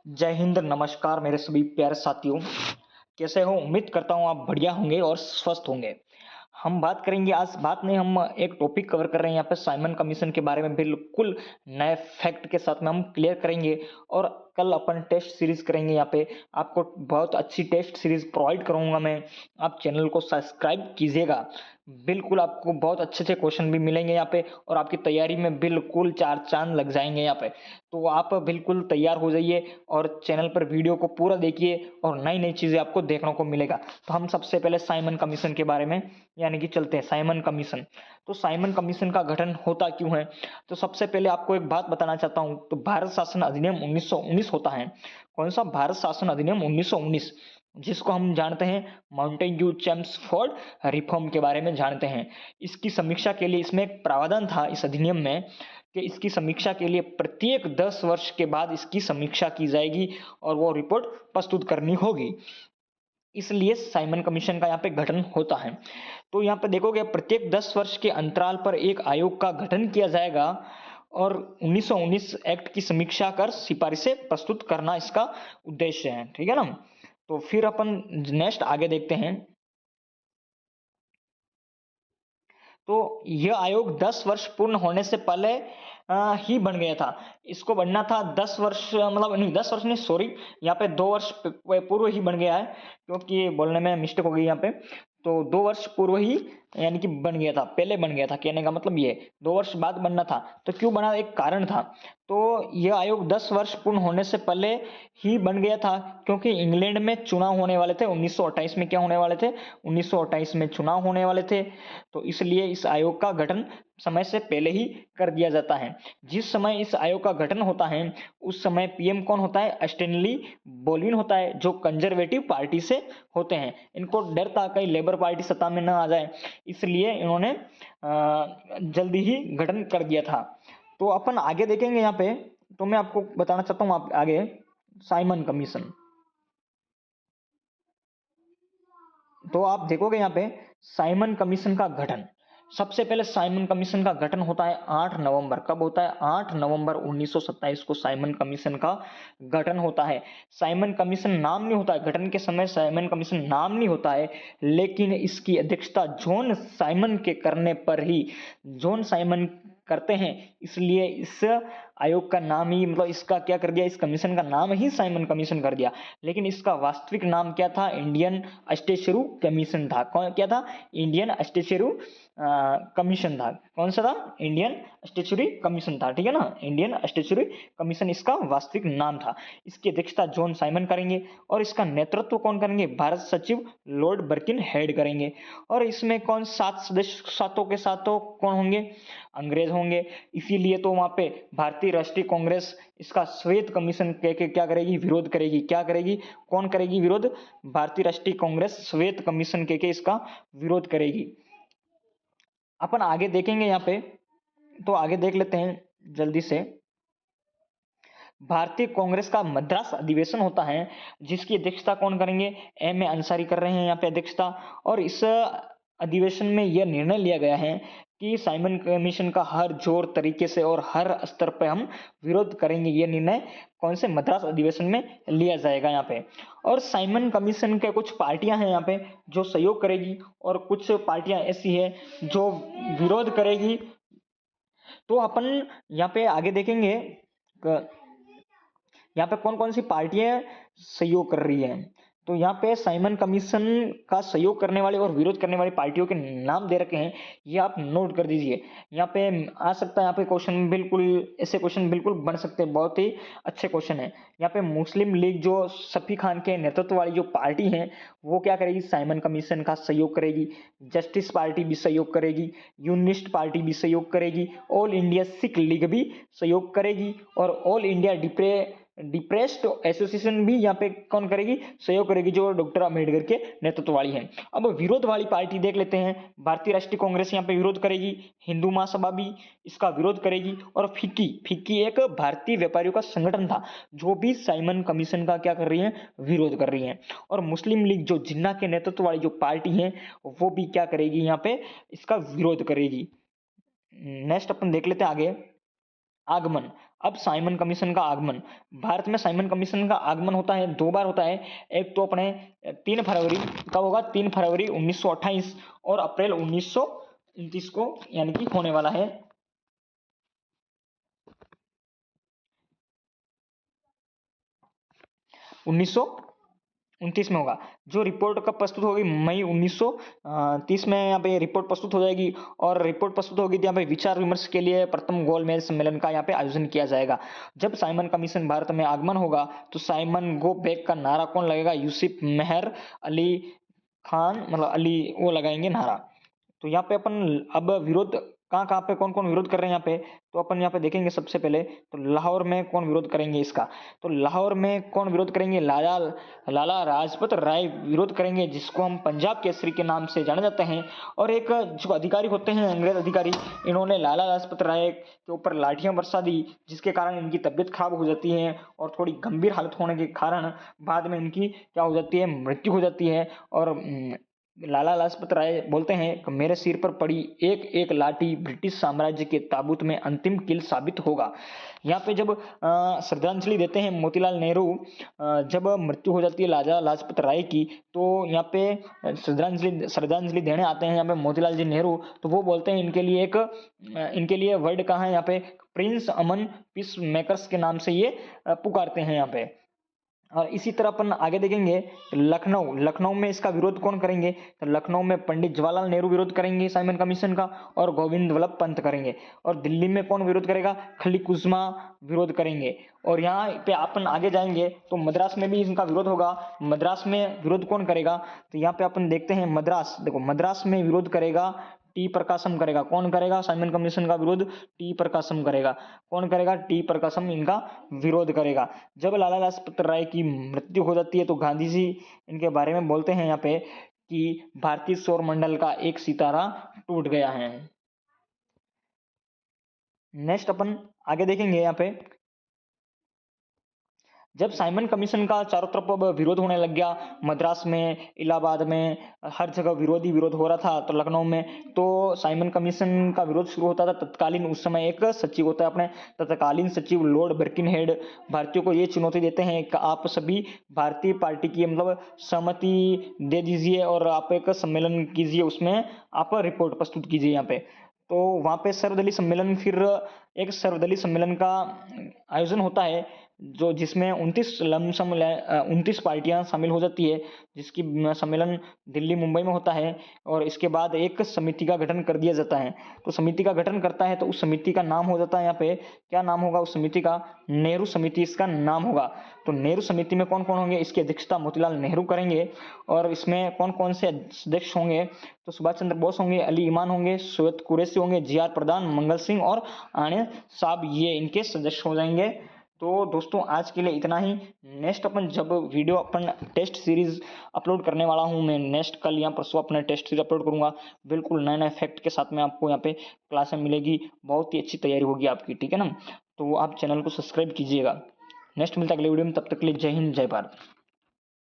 जय हिंद, नमस्कार मेरे सभी प्यारे साथियों। कैसे हो? उम्मीद करता हूँ आप बढ़िया होंगे और स्वस्थ होंगे। हम बात करेंगे आज बात नहीं हम एक टॉपिक कवर कर रहे हैं यहाँ पे साइमन कमीशन के बारे में बिल्कुल नए फैक्ट के साथ में हम क्लियर करेंगे और कल अपन टेस्ट सीरीज करेंगे यहाँ पे। आपको बहुत अच्छी टेस्ट सीरीज प्रोवाइड करूंगा मैं। आप चैनल को सब्सक्राइब कीजिएगा। बिल्कुल आपको बहुत अच्छे क्वेश्चन भी मिलेंगे यहाँ पे और आपकी तैयारी में बिल्कुल चार चांद लग जाएंगे यहाँ पे। तो आप बिल्कुल तैयार हो जाइए और चैनल पर वीडियो को पूरा देखिए और नई नई चीजें आपको देखने को मिलेगा। तो हम सबसे पहले साइमन कमीशन के बारे में यानी कि चलते हैं साइमन कमीशन। तो साइमन कमीशन का गठन होता क्यों है? तो सबसे पहले आपको एक बात बताना चाहता हूं। तो भारत शासन अधिनियम 1919 होता है। कौन सा? भारत शासन अधिनियम 1919, जिसको हम जानते हैं माउंटेन्यू चेम्सफोर्ड रिफॉर्म के बारे में जानते हैं। इसकी समीक्षा के लिए इसमें एक प्रावधान था इस अधिनियम में कि इसकी समीक्षा के लिए प्रत्येक 10 वर्ष के बाद इसकी समीक्षा की जाएगी और वो रिपोर्ट प्रस्तुत करनी होगी। इसलिए साइमन कमीशन का यहाँ पे गठन होता है। तो यहाँ पे देखोगे प्रत्येक 10 वर्ष के अंतराल पर एक आयोग का गठन किया जाएगा और 1919 एक्ट की समीक्षा कर सिफारिशें प्रस्तुत करना इसका उद्देश्य है। ठीक है ना? तो फिर अपन नेक्स्ट आगे देखते हैं। तो यह आयोग 10 वर्ष पूर्ण होने से पहले ही बन गया था। इसको बनना था 10 वर्ष, मतलब नहीं 10 वर्ष नहीं, सॉरी, यहाँ पे 2 वर्ष पूर्व ही बन गया है क्योंकि बोलने में मिस्टेक हो गई यहाँ पे। तो 2 वर्ष पूर्व ही यानी कि बन गया था, पहले बन गया था, कहने का मतलब ये 2 वर्ष बाद बनना था। तो क्यों बना? एक कारण था। तो यह आयोग 10 वर्ष पूर्ण होने से पहले ही बन गया था क्योंकि इंग्लैंड में चुनाव होने वाले थे 1928 में। क्या होने वाले थे? 1928 में चुनाव होने वाले थे। तो इसलिए इस आयोग का गठन समय से पहले ही कर दिया जाता है। जिस समय इस आयोग का गठन होता है उस समय पीएम कौन होता है? स्टैनली बोलविन होता है, जो कंजर्वेटिव पार्टी से होते हैं। इनको डर था कहीं लेबर पार्टी सत्ता में न आ जाए, इसलिए इन्होंने जल्दी ही गठन कर दिया था। तो अपन आगे देखेंगे यहाँ पे। तो मैं आपको बताना चाहता हूँ आप आगे साइमन कमीशन। तो आप देखोगे यहाँ पे साइमन कमीशन का गठन। सबसे पहले साइमन कमीशन का गठन होता है 8 नवंबर। कब होता है? 8 नवंबर 1927 को साइमन कमीशन का गठन होता है। साइमन कमीशन नाम नहीं होता है, गठन के समय साइमन कमीशन नाम नहीं होता है, लेकिन इसकी अध्यक्षता जॉन साइमन के करने पर ही जॉन साइमन करते हैं। इसलिए इस आयोग का नाम ही, मतलब इसका क्या कर दिया, इस कमीशन का नाम ही साइमन कमीशन कर दिया। लेकिन इसका वास्तविक नाम क्या था? इंडियन स्टेचुरी कमीशन था। कौन क्या था? इंडियन स्टेचुरी कमीशन था। कौन सा था? इंडियन स्टेचुरी कमीशन था। ठीक है ना? इंडियन स्टेचुरी कमीशन इसका वास्तविक नाम था। इसकी अध्यक्षता जॉन साइमन करेंगे और इसका नेतृत्व कौन करेंगे? भारत सचिव लॉर्ड बर्किन हेड करेंगे। और इसमें कौन 7 सदस्य, सातों के सातों कौन होंगे? अंग्रेज होंगे। इसीलिए तो वहां पे भारतीय राष्ट्रीय कांग्रेस इसका श्वेत कमीशन कह के क्या करेगी? विरोध करेगी। क्या करेगी? कौन करेगी विरोध? भारतीय राष्ट्रीय कांग्रेस श्वेत कमीशन कह के इसका विरोध करेगी। अपन आगे देखेंगे यहाँ पे। तो आगे देख लेते हैं जल्दी से। भारतीय कांग्रेस का मद्रास अधिवेशन होता है, जिसकी अध्यक्षता कौन करेंगे? एम ए अंसारी कर रहे हैं यहाँ पे अध्यक्षता। और इस अधिवेशन में यह निर्णय लिया गया है कि साइमन कमीशन का हर जोर तरीके से और हर स्तर पर हम विरोध करेंगे। यह निर्णय कौन से? मद्रास अधिवेशन में लिया जाएगा यहाँ पे। और साइमन कमीशन के कुछ पार्टियां हैं यहाँ पे जो सहयोग करेगी और कुछ पार्टियां ऐसी है जो विरोध करेगी। तो अपन यहाँ पे आगे देखेंगे यहाँ पे कौन कौन सी पार्टियां सहयोग कर रही है। तो यहाँ पे साइमन कमीशन का सहयोग करने वाले और विरोध करने वाली पार्टियों के नाम दे रखे हैं, ये आप नोट कर दीजिए। यहाँ पे आ सकता है, यहाँ पे क्वेश्चन बिल्कुल ऐसे क्वेश्चन बिल्कुल बन सकते हैं, बहुत ही अच्छे क्वेश्चन है। यहाँ पे मुस्लिम लीग जो शफी खान के नेतृत्व वाली जो पार्टी है वो क्या करेगी? साइमन कमीशन का सहयोग करेगी। जस्टिस पार्टी भी सहयोग करेगी, यूनिस्ट पार्टी भी सहयोग करेगी, ऑल इंडिया सिख लीग भी सहयोग करेगी और ऑल इंडिया डिप्रेस्ड एसोसिएशन भी यहाँ पे कौन करेगी? सहयोग करेगी, जो डॉक्टर अम्बेडकर के नेतृत्व वाली है। अब विरोध वाली पार्टी देख लेते हैं। भारतीय राष्ट्रीय कांग्रेस यहाँ पे विरोध करेगी, हिंदू महासभा भी इसका विरोध करेगी और फिक्की फिक्की एक भारतीय व्यापारियों का संगठन था जो भी साइमन कमीशन का क्या कर रही है? विरोध कर रही है। और मुस्लिम लीग जो जिन्ना के नेतृत्व वाली जो पार्टी है वो भी क्या करेगी? यहाँ पे इसका विरोध करेगी। नेक्स्ट अपन देख लेते हैं आगे। आगमन। अब साइमन कमीशन का आगमन, भारत में साइमन कमीशन का आगमन होता है, 2 बार होता है। एक तो अपने 3 फरवरी कब होगा, 3 फरवरी 1928 और अप्रैल 1929 को, यानी कि होने वाला है 1929 में होगा। जो रिपोर्ट कब प्रस्तुत होगी, मई 1930 में यहाँ पे रिपोर्ट प्रस्तुत हो जाएगी। और रिपोर्ट प्रस्तुत होगी तो यहाँ पे विचार विमर्श के लिए प्रथम गोलमेज सम्मेलन का यहाँ पे आयोजन किया जाएगा। जब साइमन कमीशन भारत में आगमन होगा तो साइमन गो बैक का नारा कौन लगेगा, यूसुफ मेहर अली खान, मतलब अली, वो लगाएंगे नारा। तो यहाँ पे अपन अब विरोध कहाँ पे कौन कौन विरोध कर रहे हैं यहाँ पे, तो अपन यहाँ पे देखेंगे। सबसे पहले तो लाहौर में कौन विरोध करेंगे इसका, तो लाहौर में कौन विरोध करेंगे, लाला लाजपत राय विरोध करेंगे, जिसको हम पंजाब केसरी के नाम से जाने जाते हैं। और एक जो अधिकारी होते हैं, अंग्रेज अधिकारी, इन्होंने लाला लाजपत राय के ऊपर लाठियां बरसा दी, जिसके कारण इनकी तबीयत खराब हो जाती है और थोड़ी गंभीर हालत होने के कारण बाद में इनकी क्या हो जाती है, मृत्यु हो जाती है। और लाला लाजपत राय बोलते हैं कि मेरे सिर पर पड़ी एक एक लाठी ब्रिटिश साम्राज्य के ताबूत में अंतिम कील साबित होगा। यहाँ पे जब श्रद्धांजलि देते हैं मोतीलाल नेहरू, जब मृत्यु हो जाती है लाला लाजपत राय की, तो यहाँ पे श्रद्धांजलि देने आते हैं यहाँ पे मोतीलाल जी नेहरू। तो वो बोलते हैं इनके लिए वर्ड कहाँ है, यहाँ पे प्रिंस अमन पीस मेकर्स के नाम से ये पुकारते हैं यहाँ पे। और इसी तरह अपन आगे देखेंगे, लखनऊ में इसका विरोध कौन करेंगे, तो लखनऊ में पंडित जवाहरलाल नेहरू विरोध करेंगे साइमन कमीशन का, और गोविंद वल्लभ पंत करेंगे। और दिल्ली में कौन विरोध करेगा, खलीक उज़्मा विरोध करेंगे। और यहाँ पे अपन आगे जाएंगे तो मद्रास में भी इनका विरोध होगा। मद्रास में विरोध कौन करेगा, तो यहाँ पे अपन देखते हैं मद्रास, देखो मद्रास में विरोध करेगा टी प्रकाशम करेगा। कौन करेगा साइमन कमीशन का विरोध, टी प्रकाशम करेगा। कौन करेगा, टी प्रकाशम इनका विरोध करेगा। जब लाला लाजपत राय की मृत्यु हो जाती है तो गांधी जी इनके बारे में बोलते हैं यहाँ पे कि भारतीय सौर मंडल का एक सितारा टूट गया है। नेक्स्ट अपन आगे देखेंगे यहाँ पे, जब साइमन कमीशन का चारों तरफ अब विरोध होने लग गया, मद्रास में, इलाहाबाद में, हर जगह विरोध हो रहा था, तो लखनऊ में तो साइमन कमीशन का विरोध शुरू होता था। तत्कालीन उस समय एक सचिव होता है अपने, तत्कालीन सचिव लॉर्ड बर्किनहेड भारतीयों को ये चुनौती देते हैं कि आप सभी भारतीय पार्टी की मतलब सहमति दे दीजिए और आप एक सम्मेलन कीजिए, उसमें आप रिपोर्ट प्रस्तुत कीजिए यहाँ पे। तो वहाँ पे सर्वदलीय सम्मेलन, फिर एक सर्वदलीय सम्मेलन का आयोजन होता है, जो जिसमें 29 पार्टियां शामिल हो जाती है, जिसकी सम्मेलन दिल्ली मुंबई में होता है। और इसके बाद एक समिति का गठन कर दिया जाता है। तो समिति का गठन करता है तो उस समिति का नाम हो जाता है यहाँ पे, क्या नाम होगा उस समिति का, नेहरू समिति इसका नाम होगा। तो नेहरू समिति में कौन कौन होंगे, इसकी अध्यक्षता मोतीलाल नेहरू करेंगे। और इसमें कौन कौन से सदस्य होंगे, तो सुभाष चंद्र बोस होंगे, अली इमाम होंगे, सैयद कुरैशी होंगे, जी.आर. प्रधान, मंगल सिंह और आनंद साहब, ये इनके सदस्य हो जाएंगे। तो दोस्तों आज के लिए इतना ही। नेक्स्ट अपन जब वीडियो अपन टेस्ट सीरीज अपलोड करने वाला हूँ मैं, नेक्स्ट कल या परसों अपने टेस्ट सीरीज अपलोड करूँगा, बिल्कुल नए नए फैक्ट के साथ में आपको यहाँ पे क्लासें मिलेगी। बहुत ही अच्छी तैयारी होगी आपकी, ठीक है ना। तो आप चैनल को सब्सक्राइब कीजिएगा। नेक्स्ट मिलता है अगले वीडियो में, तब तक के लिए जय हिंद जय भारत।